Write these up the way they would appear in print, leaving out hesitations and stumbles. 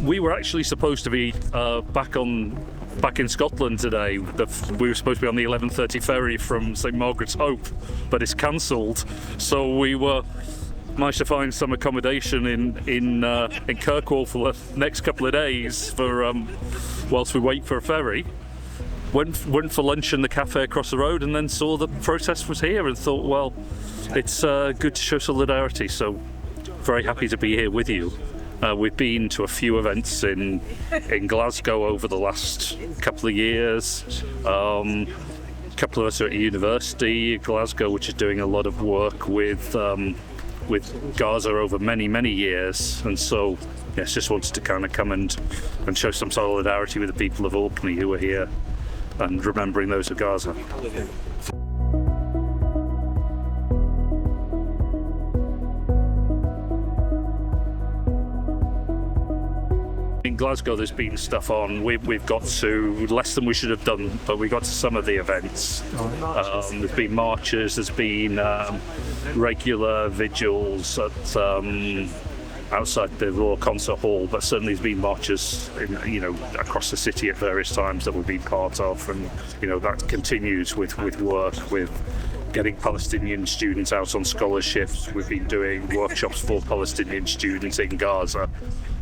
We were actually supposed to be back in Scotland today. We were supposed to be on the 11:30 ferry from St Margaret's Hope, but it's cancelled. So we managed to find some accommodation in Kirkwall for the next couple of days for whilst we wait for a ferry. Went for lunch in the cafe across the road, and then saw the protest was here, and thought, well, it's good to show solidarity. So very happy to be here with you. We've been to a few events in Glasgow over the last couple of years. A couple of us are at university at Glasgow, which is doing a lot of work with Gaza over many years, and so yes, just wanted to kind of come and show some solidarity with the people of Orkney who are here and remembering those of Gaza. In Glasgow there's been stuff on. We've got to less than we should have done, but we got to some of the events. There's been marches, there's been regular vigils at outside the Royal Concert Hall, but certainly there's been marches across the city at various times that we've been part of, and that continues with work with getting Palestinian students out on scholarships. We've been doing workshops for Palestinian students in Gaza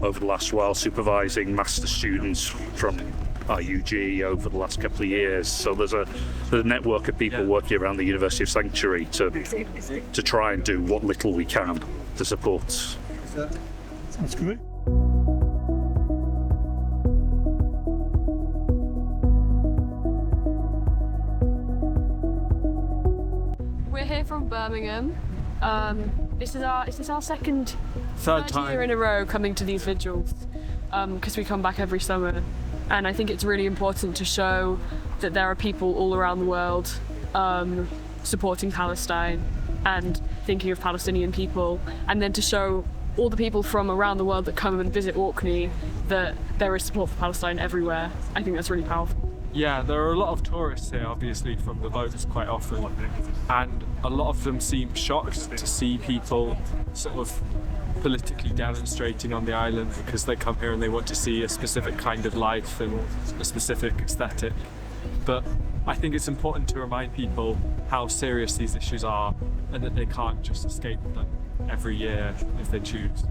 over the last while, supervising master students from IUG over the last couple of years. So there's a network of people working around the University of Sanctuary to try and do what little we can to support. Sounds good. We're here from Birmingham. This is our third time year in a row coming to these vigils, because we come back every summer, and I think it's really important to show that there are people all around the world supporting Palestine and thinking of Palestinian people, and then to show all the people from around the world that come and visit Orkney that there is support for Palestine everywhere. I think that's really powerful. Yeah, there are a lot of tourists here, obviously, from the boats quite often, and a lot of them seem shocked to see people sort of politically demonstrating on the island because they come here and they want to see a specific kind of life and a specific aesthetic. But I think it's important to remind people how serious these issues are and that they can't just escape them every year if they choose.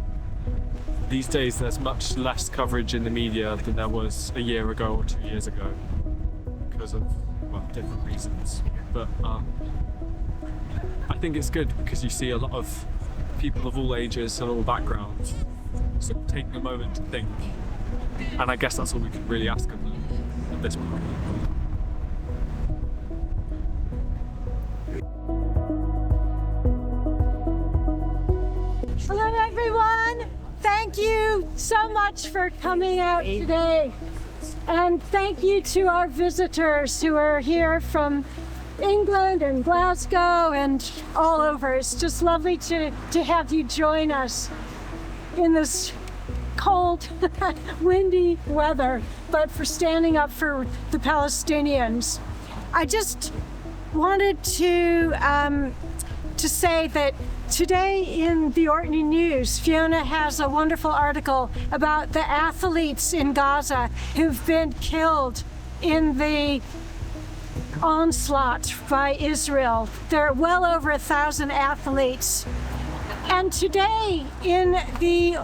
These days there's much less coverage in the media than there was a year ago or 2 years ago because of, different reasons. But I think it's good because you see a lot of people of all ages and all backgrounds sort of taking a moment to think. And I guess that's all we can really ask of them at this point. Hello everyone! Thank you so much for coming out today. And thank you to our visitors who are here from England and Glasgow and all over. It's just lovely to have you join us in this cold, windy weather, but for standing up for the Palestinians. I just wanted to say that today in the Orkney News, Fiona has a wonderful article about the athletes in Gaza who've been killed in the onslaught by Israel. There are well over 1,000 athletes. And today in the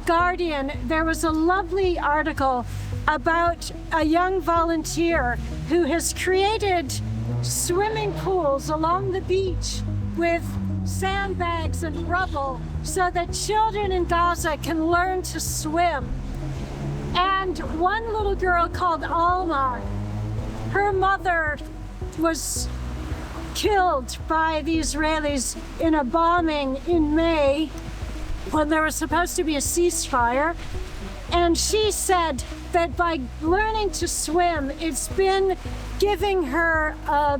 Guardian, there was a lovely article about a young volunteer who has created swimming pools along the beach with sandbags and rubble so that children in Gaza can learn to swim. And one little girl called Alma, her mother was killed by the Israelis in a bombing in May when there was supposed to be a ceasefire. And she said that by learning to swim, it's been giving her a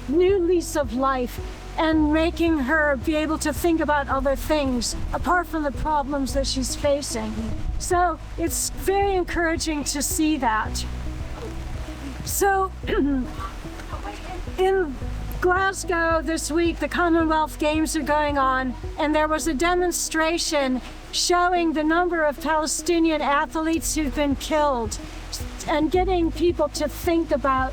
new lease of life and making her be able to think about other things apart from the problems that she's facing. So it's very encouraging to see that. So in Glasgow this week, the Commonwealth Games are going on, and there was a demonstration showing the number of Palestinian athletes who've been killed and getting people to think about,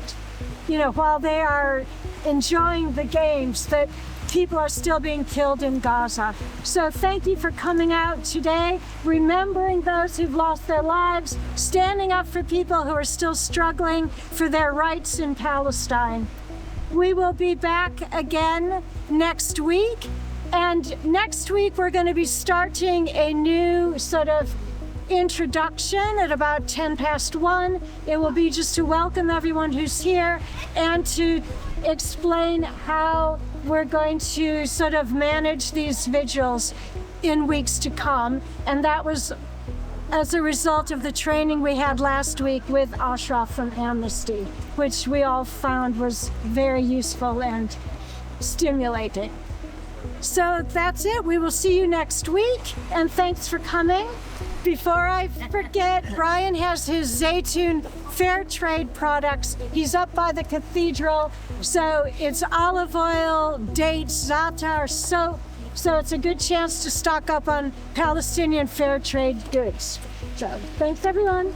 while they are enjoying the games, that people are still being killed in Gaza. So thank you for coming out today, remembering those who've lost their lives, standing up for people who are still struggling for their rights in Palestine. We will be back again next week. And next week, we're going to be starting a new sort of introduction at about 1:10. It will be just to welcome everyone who's here and to explain how we're going to sort of manage these vigils in weeks to come. And that was as a result of the training we had last week with Ashraf from Amnesty, which we all found was very useful and stimulating. So that's it. We will see you next week, and thanks for coming. Before I forget, Brian has his Zaytun Fair Trade products. He's up by the cathedral, so it's olive oil, dates, za'atar, soap. So it's a good chance to stock up on Palestinian fair trade goods. So thanks, everyone.